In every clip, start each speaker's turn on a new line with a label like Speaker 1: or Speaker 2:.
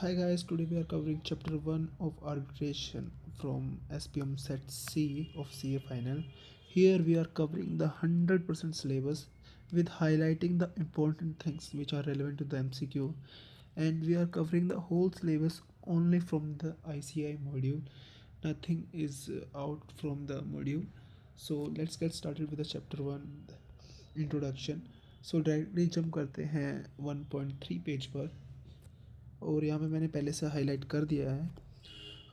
Speaker 1: Hi guys, today we are covering chapter 1 of arbitration from SPM set C of CA final. Here we are covering the 100% syllabus with highlighting the important things which are relevant to the MCQ, and we are covering the whole syllabus only from the ICI module. Nothing is out from the module. So let's get started with the chapter 1 introduction. So directly jump करते हैं 1.3 page पर, और यहाँ पे मैंने पहले से highlight कर दिया है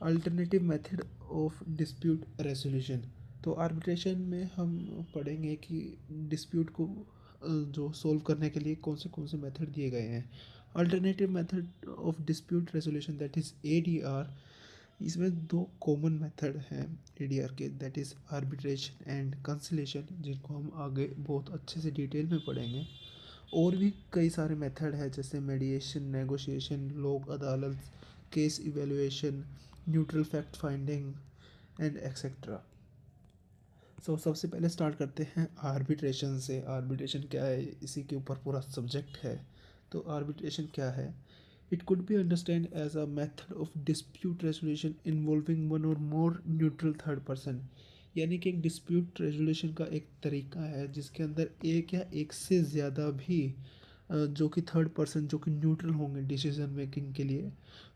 Speaker 1: alternative method of dispute resolution. तो आर्बिट्रेशन में हम पढ़ेंगे कि डिस्प्यूट को जो सोल्व करने के लिए कौन से मेथड दिए गए हैं। Alternative method of dispute resolution that is ADR। इसमें दो कॉमन मेथड हैं ADR के, that is arbitration and conciliation, जिनको हम आगे बहुत अच्छे से डिटेल में पढ़ेंगे। और भी कई सारे मेथड है जैसे मेडिएशन, negotiation, Lok Adalat, case evaluation, neutral fact finding and etcetera. So सबसे पहले स्टार्ट करते हैं आर्बिट्रेशन से। आर्बिट्रेशन क्या है, इसी के ऊपर पूरा सब्जेक्ट है। तो आर्बिट्रेशन क्या है? It could be understand as a method of dispute resolution involving one or more neutral third person. यानी कि एक डिस्प्यूट रेजोल्यूशन का एक तरीका है जिसके अंदर एक या एक से ज़्यादा भी जो कि थर्ड पर्सन जो कि न्यूट्रल होंगे डिसीजन मेकिंग के लिए,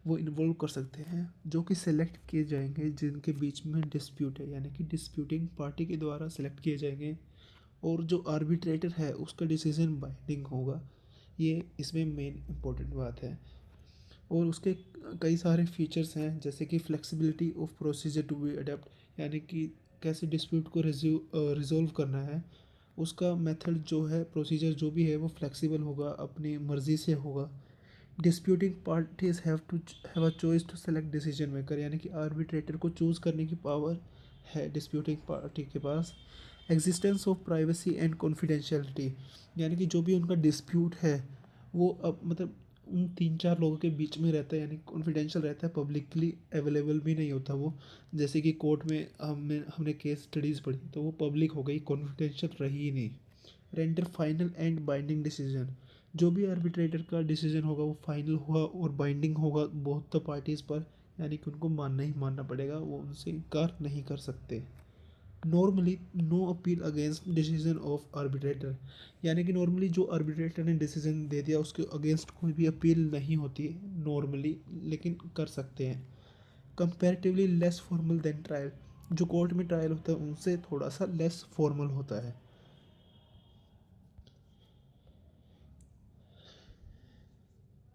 Speaker 1: वो इन्वॉल्व कर सकते हैं, जो कि सेलेक्ट किए जाएंगे जिनके बीच में डिस्प्यूट है, यानी कि डिस्प्यूटिंग पार्टी के द्वारा सेलेक्ट किए जाएंगे। और जो आर्बिट्रेटर है उसका डिसीजन बाइंडिंग होगा। ये इसमें मेन इम्पोर्टेंट बात है। और उसके कई सारे फीचर्स हैं जैसे कि flexibility of procedure to be adept, यानी कि कैसे डिस्प्यूट को रिजोल्व करना है। उसका मेथड जो है, प्रोसीजर जो भी है, वो फ्लेक्सिबल होगा, अपनी मर्ज़ी से होगा। Disputing parties have a choice to select decision maker, यानी कि आर्बिट्रेटर को चूज़ करने की पावर है डिस्प्यूटिंग पार्टी के पास। Existence of privacy and confidentiality, यानी कि जो भी उनका डिस्प्यूट है वो अब मतलब उन तीन चार लोगों के बीच में रहता है, यानी कॉन्फिडेंशियल रहता है, पब्लिकली अवेलेबल भी नहीं होता वो। जैसे कि कोर्ट में हमने केस स्टडीज़ पढ़ी तो वो पब्लिक हो गई, कॉन्फिडेंशियल रही ही नहीं। Render final and binding decision, जो भी आर्बिट्रेटर का डिसीजन होगा वो फाइनल होगा और बाइंडिंग होगा बोथ द पार्टीज़ पर, यानी कि उनको मानना ही मानना पड़ेगा, वो उनसे इनकार नहीं कर सकते। Normally no appeal against decision of arbitrator, यानी कि नॉर्मली जो आर्बिट्रेटर ने डिसीजन दे दिया उसके अगेंस्ट कोई भी अपील नहीं होती है नॉर्मली, लेकिन कर सकते हैं। Comparatively less formal than trial, जो कोर्ट में ट्रायल होता है उनसे थोड़ा सा लेस फॉर्मल होता है।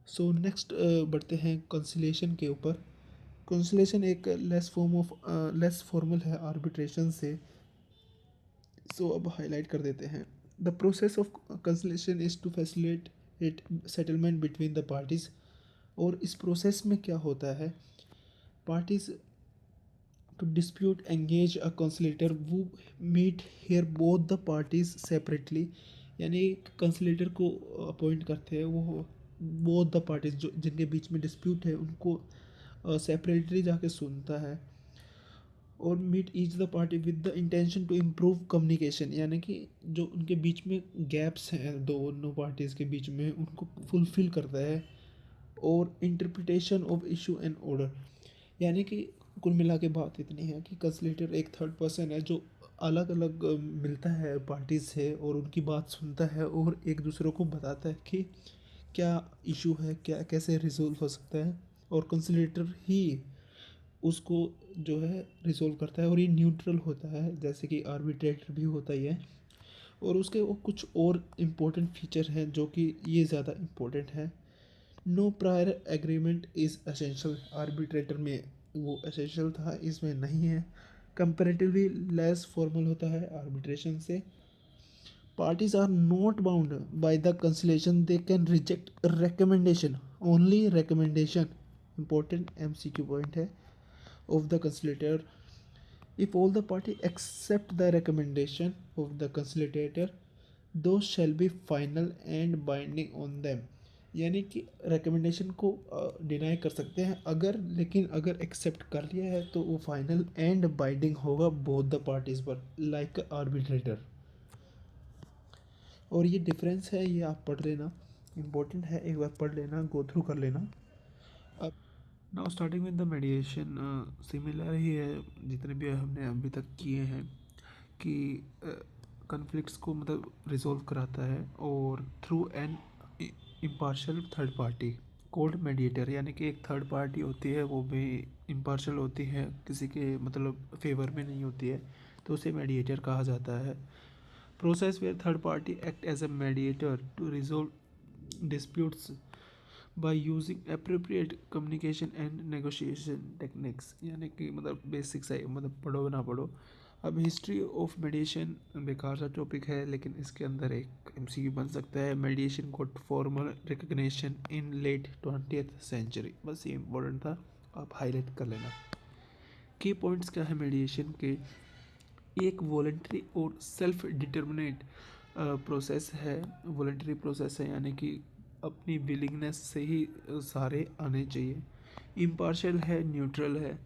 Speaker 1: सो नेक्स्ट बढ़ते हैं कंसिलेशन के ऊपर। कंसिलेशन एक लेस फॉर्मल है आर्बिट्रेशन से। सो अब हाईलाइट कर देते हैं। The process of conciliation is to facilitate it settlement between the parties. और इस प्रोसेस में क्या होता है, parties to dispute engage a conciliator वो meet here both the parties separately, यानी कंसिलेटर को अपॉइंट करते हैं, वो बोथ द पार्टीज़ जो जिनके बीच में डिस्प्यूट है उनको सेपरेटली जाके सुनता है। और meet each the party with the intention to improve communication, यानी कि जो उनके बीच में गैप्स हैं दोनों पार्टीज़ के बीच में उनको फुलफ़िल करता है। और interpretation of issue and order, यानी कि कुल मिला के बात इतनी है कि कंसलेटर एक थर्ड पर्सन है जो अलग अलग मिलता है पार्टीज से और उनकी बात सुनता है और एक दूसरे को बताता है कि क्या इशू है, क्या कैसे रिजोल्व हो सकता है। और कंसलेटर ही उसको जो है रिजोल्व करता है, और ये न्यूट्रल होता है जैसे कि आर्बिट्रेटर भी होता ही है। और उसके वो कुछ और इम्पोर्टेंट फीचर हैं जो कि ये ज़्यादा इम्पोर्टेंट है। No prior agreement is essential, arbitrator में वो एसेंशियल था, इसमें नहीं है। कंपेरेटिवली लेस फॉर्मल होता है आर्बिट्रेशन से। Parties are not bound by the conciliation, they can reject recommendation, only recommendation, important MCQ point है, of the conciliator. If all the party accept the recommendation of the conciliator, those shall be final and binding on them, यानी कि recommendation को deny कर सकते हैं अगर, लेकिन अगर एक्सेप्ट कर लिया है तो वो फाइनल एंड बाइंडिंग होगा बोथ द पार्टीज़ पर, लाइक आर्बिट्रेटर। और ये डिफरेंस है, ये आप पढ़ लेना, इम्पोर्टेंट है, एक बार पढ़ लेना, गो थ्रू कर लेना। अब now starting with the mediation, similar ही है जितने भी हमने अभी तक किए हैं कि कन्फ्लिक्ट्स को मतलब रिजोल्व कराता है और through an impartial third party cold mediator, यानी कि एक थर्ड पार्टी होती है वो भी इम्पार्शल होती है, किसी के मतलब फेवर में नहीं होती है, तो उसे मेडिएटर कहा जाता है। Process where third party act as a mediator to resolve disputes by using appropriate communication and negotiation techniques, यानी कि मतलब बेसिक्स है, मतलब पढ़ो ना पढ़ो। अब हिस्ट्री ऑफ मेडिएशन बेकार सा टॉपिक है, लेकिन इसके अंदर एक एमसीक्यू बन सकता है। मेडिएशन गॉट फॉर्मल रिकग्निशन इन लेट 20th सेंचुरी, बस ये इम्पोर्टेंट था, आप हाईलाइट कर लेना। की पॉइंट्स क्या है मेडिएशन के? एक वॉलेंट्री और सेल्फ डिटर्मिनेट प्रोसेस है। वॉलेंट्री प्रोसेस है यानी कि अपनी विलिंगनेस से ही सारे आने चाहिए। इम्पार्शियल है, न्यूट्रल है,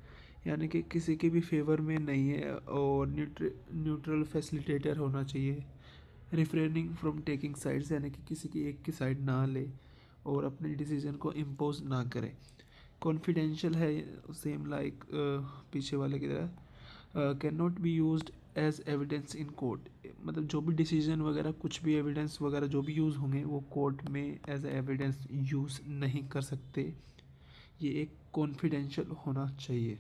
Speaker 1: यानी कि किसी के भी फेवर में नहीं है, और न्यूट्रल फैसिलिटेटर होना चाहिए। रिफ्रेनिंग फ्रॉम टेकिंग साइड्स, यानी कि किसी की एक की साइड ना ले और अपने डिसीजन को इम्पोज ना करे। कॉन्फिडेंशियल है, सेम लाइक पीछे वाले की तरह। Can not be used as evidence in court, मतलब जो भी डिसीजन वगैरह कुछ भी एविडेंस वगैरह जो भी यूज़ होंगे वो कोर्ट में एज एविडेंस यूज़ नहीं कर सकते। ये एक कॉन्फिडेंशियल होना चाहिए।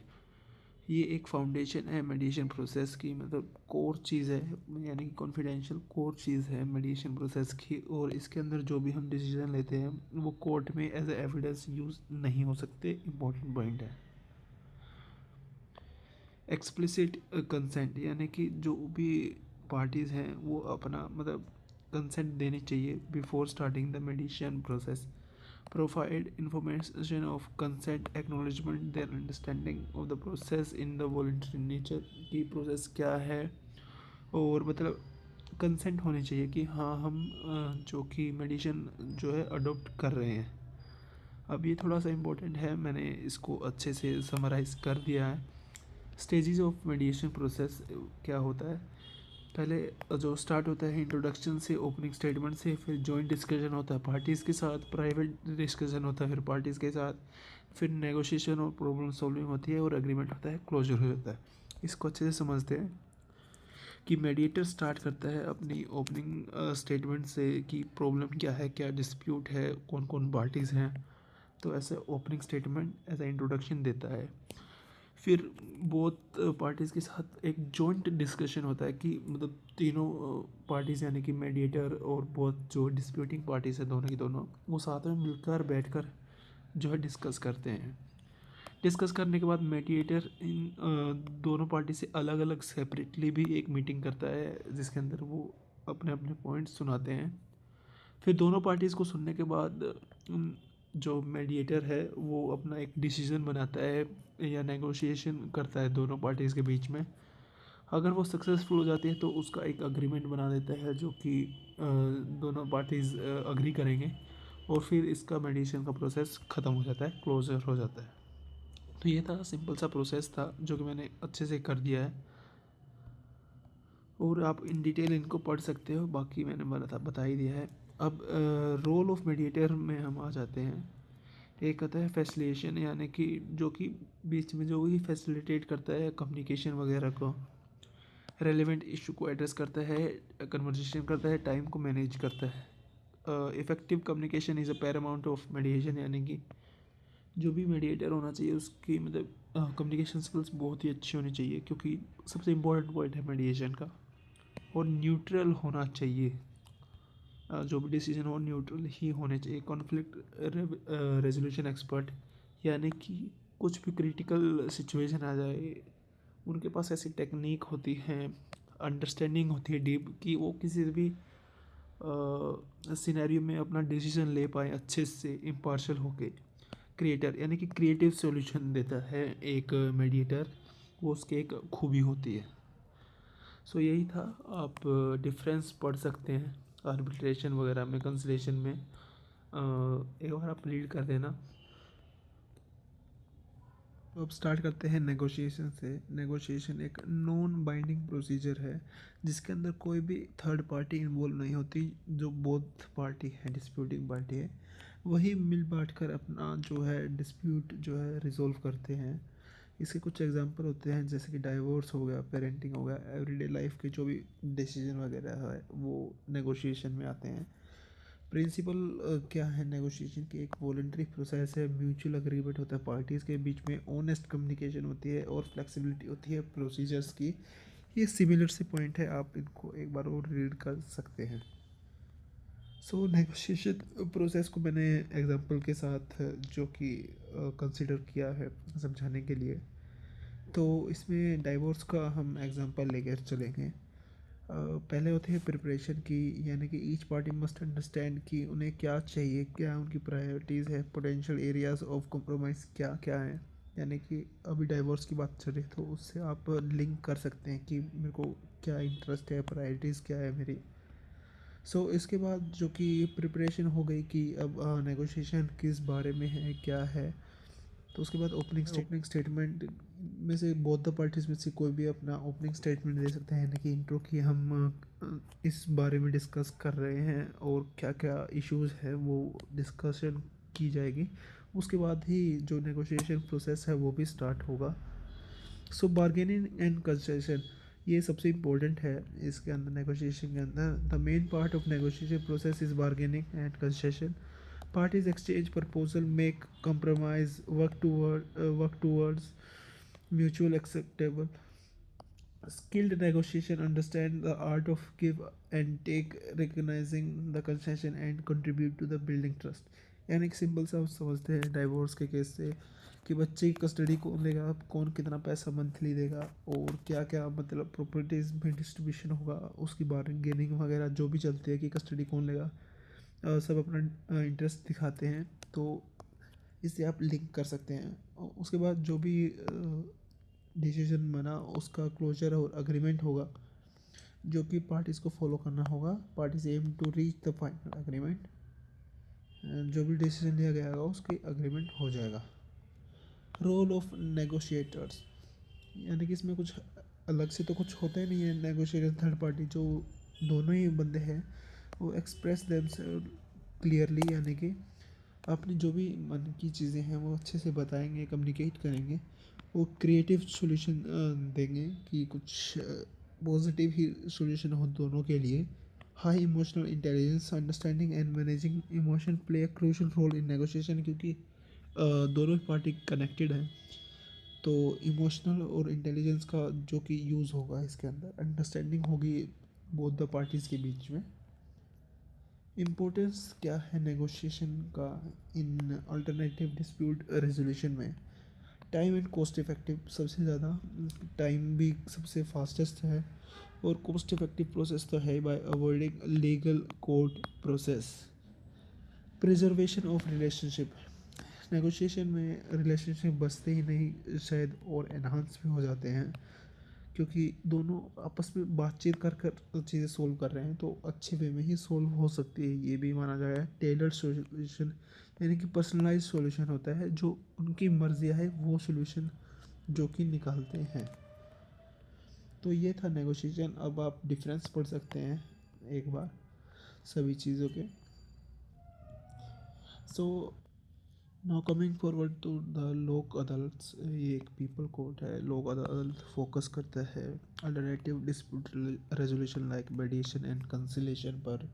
Speaker 1: ये एक फाउंडेशन है मेडिएशन प्रोसेस की, मतलब कोर चीज़ है, यानी कि कॉन्फिडेंशियल कोर चीज़ है मेडिएशन प्रोसेस की, और इसके अंदर जो भी हम डिसीजन लेते हैं वो कोर्ट में एज एविडेंस यूज़ नहीं हो सकते। इम्पोर्टेंट पॉइंट है। एक्सप्लिसिट कंसेंट, यानी कि जो भी पार्टीज़ हैं वो अपना मतलब कंसेंट देनी चाहिए before starting the मेडिएशन process. Provide information of consent acknowledgement their understanding of the process in the voluntary nature, की प्रोसेस क्या है, और मतलब कंसेंट होनी चाहिए कि हाँ हम जो कि मेडिसिन जो है अडोप्ट कर रहे हैं। अब ये थोड़ा सा इम्पोर्टेंट है, मैंने इसको अच्छे से समराइज़ कर दिया है। स्टेजेस ऑफ मेडिएशन प्रोसेस क्या होता है? पहले जो स्टार्ट होता है इंट्रोडक्शन से, ओपनिंग स्टेटमेंट से, फिर जॉइंट डिस्कशन होता है पार्टीज़ के साथ, प्राइवेट डिस्कशन होता है फिर पार्टीज़ के साथ, फिर नेगोशिएशन और प्रॉब्लम सॉल्विंग होती है, और एग्रीमेंट होता है, क्लोजर हो जाता है। इसको अच्छे से समझते हैं कि मेडिएटर स्टार्ट करता है अपनी ओपनिंग स्टेटमेंट से कि प्रॉब्लम क्या है, क्या डिस्प्यूट है, कौन कौन पार्टीज़ हैं, तो ऐसे opening statement as a introduction देता है। फिर बोथ पार्टीज़ के साथ एक जॉइंट डिस्कशन होता है कि मतलब तीनों पार्टीज़ यानी कि मेडिएटर और बोथ जो डिस्प्यूटिंग पार्टीज़ है दोनों की दोनों, वो साथ में मिलकर बैठकर जो है डिस्कस करते हैं। डिस्कस करने के बाद मेडिएटर इन दोनों पार्टी से अलग अलग सेपरेटली भी एक मीटिंग करता है, जिसके अंदर वो अपने अपने पॉइंट्स सुनाते हैं। फिर दोनों पार्टीज़ को सुनने के बाद जो मेडिएटर है वो अपना एक डिसीज़न बनाता है या नेगोशिएशन करता है दोनों पार्टीज़ के बीच में। अगर वो सक्सेसफुल हो जाती है तो उसका एक अग्रीमेंट बना देता है जो कि दोनों पार्टीज़ अग्री करेंगे, और फिर इसका मेडिएशन का प्रोसेस ख़त्म हो जाता है, क्लोजर हो जाता है। तो ये था, सिंपल सा प्रोसेस था जो कि मैंने अच्छे से कर दिया है, और आप इन डिटेल इनको पढ़ सकते हो, बाकी मैंने बता ही दिया है। अब रोल ऑफ मीडिएटर में हम आ जाते हैं। एक आता है फैसिलिटेशन, यानी कि जो कि बीच में जो भी फैसिलिटेट करता है कम्युनिकेशन वगैरह को, रेलेवेंट इशू को एड्रेस करता है, कन्वर्सेशन करता है, टाइम को मैनेज करता है। Effective communication is a Paramount of मेडिएशन, यानी कि जो भी मेडिएटर होना चाहिए उसकी मतलब कम्युनिकेशन स्किल्स बहुत ही अच्छी होनी चाहिए, क्योंकि सबसे इम्पोर्टेंट पॉइंट है मेडिएशन का। और न्यूट्रल होना चाहिए, जो भी डिसीजन हो न्यूट्रल ही होने चाहिए। कॉन्फ्लिक्ट रेजोल्यूशन एक्सपर्ट, यानी कि कुछ भी क्रिटिकल सिचुएशन आ जाए, उनके पास ऐसी टेक्निक होती है, अंडरस्टैंडिंग होती है डीप, कि वो किसी भी सिनेरियो में अपना डिसीजन ले पाए अच्छे से, इम्पार्शल होके। क्रिएटर, यानी कि क्रिएटिव सॉल्यूशन देता है एक मीडिएटर, वो उसकी एक खूबी होती है। सो यही था, आप डिफरेंस पढ़ सकते हैं आर्बिट्रेशन वगैरह में, कंसलेशन में। एक बार आप रीड कर देना। तो अब स्टार्ट करते हैं नेगोशिएशन से। नेगोशिएशन एक नॉन बाइंडिंग प्रोसीजर है जिसके अंदर कोई भी थर्ड पार्टी इन्वॉल्व नहीं होती, जो बोथ पार्टी है, डिस्प्यूटिंग पार्टी है। वही मिल बांट कर अपना जो है डिस्प्यूट जो है रिजॉल्व करते हैं। इसके कुछ एग्जांपल होते हैं जैसे कि डाइवोर्स हो गया, पेरेंटिंग हो गया, एवरीडे लाइफ के जो भी डिसीजन वगैरह है वो नेगोशिएशन में आते हैं। प्रिंसिपल क्या है नेगोशिएशन की? एक वॉलंटरी प्रोसेस है, म्यूचुअल अग्रीमेंट होता है पार्टीज़ के बीच में, ऑनेस्ट कम्युनिकेशन होती है और फ्लेक्सिबिलिटी होती है प्रोसीजर्स की। ये सिमिलर से पॉइंट है, आप इनको एक बार और रीड कर सकते हैं। सो नेगोशिएशन प्रोसेस को मैंने एग्जांपल के साथ जो कि कंसिडर किया है समझाने के लिए। तो इसमें डाइवोर्स का हम एग्जांपल लेकर चलेंगे। पहले होती है प्रिपरेशन की, यानी कि ईच पार्टी मस्ट अंडरस्टैंड कि उन्हें क्या चाहिए, क्या उनकी प्रायोरिटीज़ है, पोटेंशियल एरियाज ऑफ कॉम्प्रोमाइज़ क्या क्या है। यानी कि अभी डाइवोर्स की बात चले तो उससे आप लिंक कर सकते हैं कि मेरे को क्या इंटरेस्ट है, प्रायोरिटीज़ क्या है मेरी। इसके बाद जो कि प्रिपरेशन हो गई कि अब नेगोशिएशन किस बारे में है, क्या है। तो उसके बाद ओपनिंग स्टेटमेंट में से बोथ द पार्टीज में से कोई भी अपना ओपनिंग स्टेटमेंट दे सकते हैं, यानी कि इंट्रो की हम इस बारे में डिस्कस कर रहे हैं और क्या क्या इश्यूज है वो डिस्कशन की जाएगी। उसके बाद ही जो नेगोशिएशन प्रोसेस है वो भी स्टार्ट होगा। बार्गेनिंग एंड कंसेशन ये सबसे इम्पोर्टेंट है इसके अंदर, नेगोशिएशन के अंदर। The main part of negotiation process is bargaining and concession. Parties exchange proposal, make compromise, work towards mutual acceptable. Skilled negotiation understand the art of give and take, recognizing the concession and contribute to the building trust. यानी कि simple सा समझते हैं divorce के case से कि बच्चे की कस्टडी कौन लेगा, कौन कितना पैसा मंथली देगा और क्या क्या मतलब प्रॉपर्टीज़ में डिस्ट्रीब्यूशन होगा, उसकी बार्गेनिंग वगैरह जो भी चलती है कि कस्टडी कौन लेगा। सब अपना इंटरेस्ट दिखाते हैं, तो इससे आप लिंक कर सकते हैं। उसके बाद जो भी डिसीजन बना उसका क्लोजर और अग्रीमेंट होगा जो कि पार्टीज़ को फॉलो करना होगा। Parties aim to reach the final agreement. जो भी डिसीजन लिया गया होगा उसकी अग्रीमेंट हो जाएगा। रोल ऑफ नेगोशिएटर्स, यानी कि इसमें कुछ अलग से तो कुछ होता ही नहीं है। नेगोशिएटर थर्ड पार्टी जो दोनों ही बंदे हैं वो एक्सप्रेस देमसेल्फ क्लियरली, यानी कि अपनी जो भी मन की चीज़ें हैं वो अच्छे से बताएंगे, कम्युनिकेट करेंगे। वो क्रिएटिव सॉल्यूशन देंगे कि कुछ पॉजिटिव ही सॉल्यूशन हो दोनों के लिए। High emotional intelligence, understanding and managing emotion play a crucial role in negotiation, क्योंकि दोनों पार्टी कनेक्टेड हैं। तो इमोशनल और इंटेलिजेंस का जो कि यूज़ होगा इसके अंदर, अंडरस्टैंडिंग होगी बोथ द पार्टीज़ के बीच में। इम्पोर्टेंस क्या है नेगोशिएशन का इन अल्टरनेटिव डिस्प्यूट रेजोल्यूशन में? टाइम एंड कॉस्ट इफ़ेक्टिव, सबसे ज़्यादा टाइम भी सबसे फास्टेस्ट है और कॉस्ट इफ़ेक्टिव प्रोसेस तो है bye avoiding legal court process. Preservation of relationship, negotiation में रिलेशनशिप बचते ही नहीं, शायद और एनहांस भी हो जाते हैं, क्योंकि दोनों आपस में बातचीत कर कर चीज़ें सोल्व कर रहे हैं तो अच्छे वे में ही सोल्व हो सकती है, ये भी माना जाएगा। टेलर्ड सॉल्यूशन, यानी कि पर्सनलाइज सॉल्यूशन होता है, जो उनकी मर्जी है वो सॉल्यूशन जो कि निकालते हैं। तो ये था नेगोशिएशन। अब आप डिफरेंस पढ़ सकते हैं एक बार सभी चीज़ों के। So now coming forward to the Lok Adalat, ये एक पीपल कोर्ट है। लोक अदालत फोकस करता है alternative dispute resolution like मेडिएशन and conciliation पर।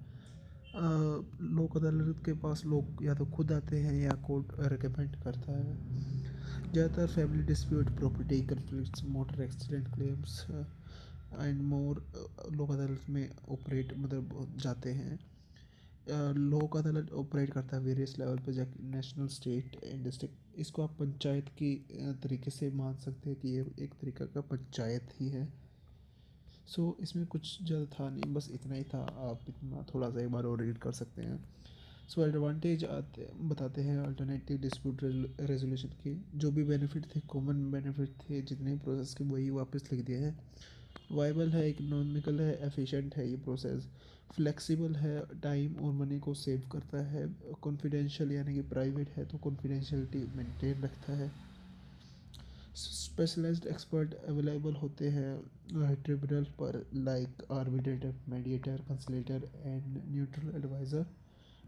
Speaker 1: लोक अदालत के पास लोग या तो खुद आते हैं या कोर्ट रिकमेंड करता है। ज़्यादातर family dispute, property conflicts, motor accident claims and more लोक अदालत में ऑपरेट मतलब जाते हैं। लोक अदालत ऑपरेट करता है वेरियस लेवल पे, जैसे नेशनल, स्टेट एंड डिस्ट्रिक्ट। इसको आप पंचायत की तरीके से मान सकते हैं कि ये एक तरीका का पंचायत ही है। इसमें कुछ ज़्यादा था नहीं, बस इतना ही था। आप इतना थोड़ा सा एक बार और रीड कर सकते हैं। एडवांटेज बताते हैं अल्टरनेटिव डिस्प्यूट रेजोल्यूशन के। जो भी बेनिफिट थे, कॉमन बेनिफिट थे जितने प्रोसेस के, वही वापस लिख दिए हैं। वाइबल है, इकोनॉमिकल है, एफिशिएंट है ये प्रोसेस। फ्लेक्सिबल है, टाइम और मनी को सेव करता है। कॉन्फिडेंशियल, यानी कि प्राइवेट है तो कॉन्फिडेंशियलिटी मेंटेन रखता है। स्पेशलाइज्ड एक्सपर्ट अवेलेबल होते हैं ट्रिब्यूनल पर, like arbitrator, mediator, conciliator and neutral adviser.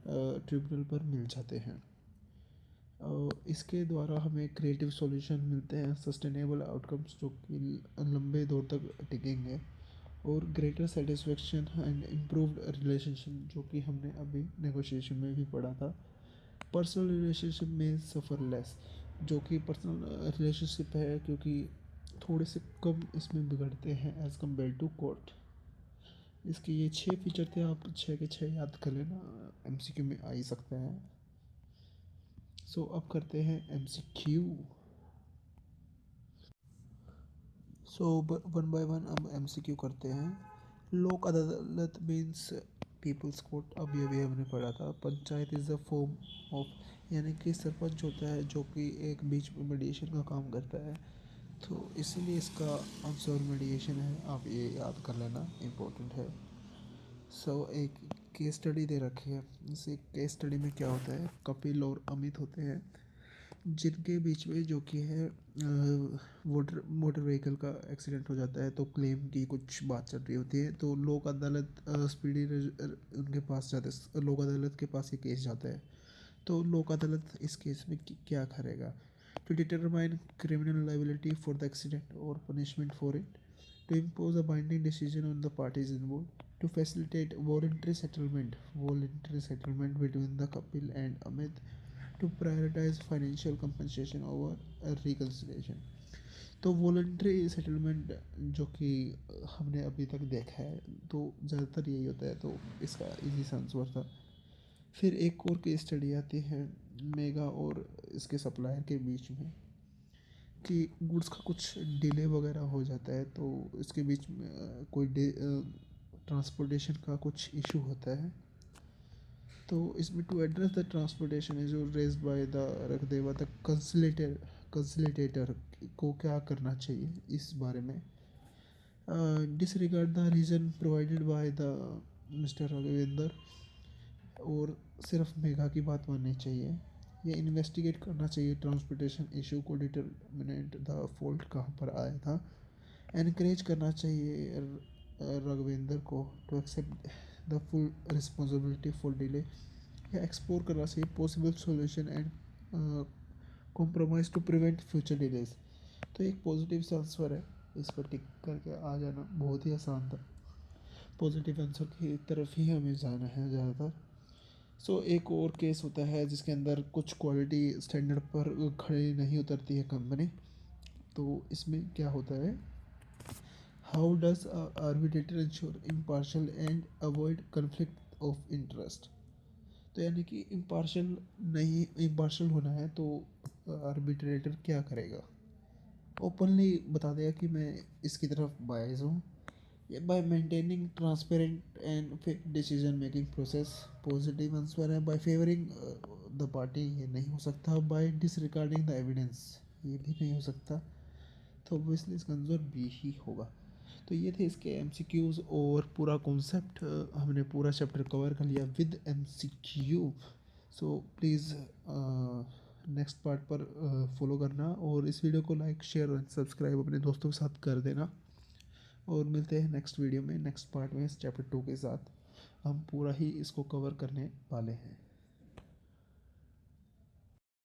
Speaker 1: Tribunal पर मिल जाते हैं। इसके द्वारा हमें क्रिएटिव सॉल्यूशन मिलते हैं, सस्टेनेबल आउटकम्स जो कि लंबे दौर तक टिकेंगे, और greater satisfaction and improved relationship जो कि हमने अभी नेगोशिएशन में भी पढ़ा था। पर्सनल रिलेशनशिप में सफ़र लेस, जो कि पर्सनल रिलेशनशिप है क्योंकि थोड़े से कम इसमें बिगड़ते हैं एज़ कम्पेयर टू कोर्ट। इसके ये 6 फीचर थे, आप 6 के 6 याद कर लेना, एमसीक्यू में आ ही सकते हैं। सो अब करते हैं MCQ. So one by one अब एमसीक्यू करते हैं। लोक अदालत मीन्स पीपल्स कोर्ट, अभी अभी हमने पढ़ा था। Panchayat is a form of, यानी कि सरपंच होता है जो कि एक बीच में मीडिएशन का काम करता है, तो इसीलिए इसका आंसर मीडिएशन है, आप ये याद कर लेना, इम्पोर्टेंट है। सो एक केस स्टडी दे रखी है। इस केस स्टडी में क्या होता है, कपिल और अमित होते हैं जिनके बीच में जो कि है मोटर व्हीकल का एक्सीडेंट हो जाता है, तो क्लेम की कुछ बात चल रही होती है, तो लोक अदालत स्पीडी उनके पास जाते, लोक अदालत के पास ये केस जाता है। तो लोक अदालत इस केस में क्या करेगा, to determine criminal liability for the accident और punishment for it, to impose a binding decision on the parties involved, to facilitate voluntary settlement between the couple and Amit, to prioritize financial compensation over reconciliation। तो voluntary settlement जो कि हमने अभी तक देखा है, तो ज़्यादातर यही होता है, तो इसका इजी सा आंसर था। फिर एक और केस स्टडी आती है मेगा और इसके सप्लायर के बीच में, कि गुड्स का कुछ डिले वगैरह हो जाता है, तो इसके बीच में कोई ट्रांसपोर्टेशन का कुछ इशू होता है, तो इसमें to address the transportation issue raise by the रख देवा द कंसलेटेटर को क्या करना चाहिए इस बारे में। Disregard the reason provided by the mister Raghavendra, और सिर्फ मेघा की बात माननी चाहिए। ये इन्वेस्टिगेट करना चाहिए ट्रांसपोर्टेशन इशू को, डिटर्मिनेट द फॉल्ट कहाँ पर आया था। एनकरेज करना चाहिए राघवेंद्र को to accept the full responsibility for delay, या एक्सप्लोर करना चाहिए possible solution and compromise to prevent future delays. तो एक पॉजिटिव सा आंसर है, इस पर टिक करके आ जाना, बहुत ही आसान था। पॉजिटिव आंसर की तरफ ही हमें जाना है ज़्यादातर। एक और केस होता है जिसके अंदर कुछ क्वालिटी स्टैंडर्ड पर खड़ी नहीं उतरती है कंपनी, तो इसमें क्या होता है, how does arbitrator ensure impartial and avoid conflict of interest. तो यानी कि इम्पार्शल होना है, तो आर्बिट्रेटर क्या करेगा, ओपनली बता देगा कि मैं इसकी तरफ बायस हूँ, bye maintaining transparent and fair decision making process. Positive answer है बाय फेवरिंग द पार्टी, ये नहीं हो सकता। बाय डिसरिगार्डिंग द एविडेंस, ये भी नहीं हो सकता, तो ऑब्वियसली इसका आंसर बी ही होगा। तो ये थे इसके एमसीक्यूज़ और पूरा कॉन्सेप्ट, हमने पूरा चैप्टर कवर कर लिया with MCQ. So please next part पर फॉलो करना, और इस वीडियो को लाइक शेयर और सब्सक्राइब अपने दोस्तों के साथ कर देना, और मिलते हैं नेक्स्ट वीडियो में, नेक्स्ट पार्ट में, इस चैप्टर 2 के साथ। हम पूरा ही इसको कवर करने वाले हैं।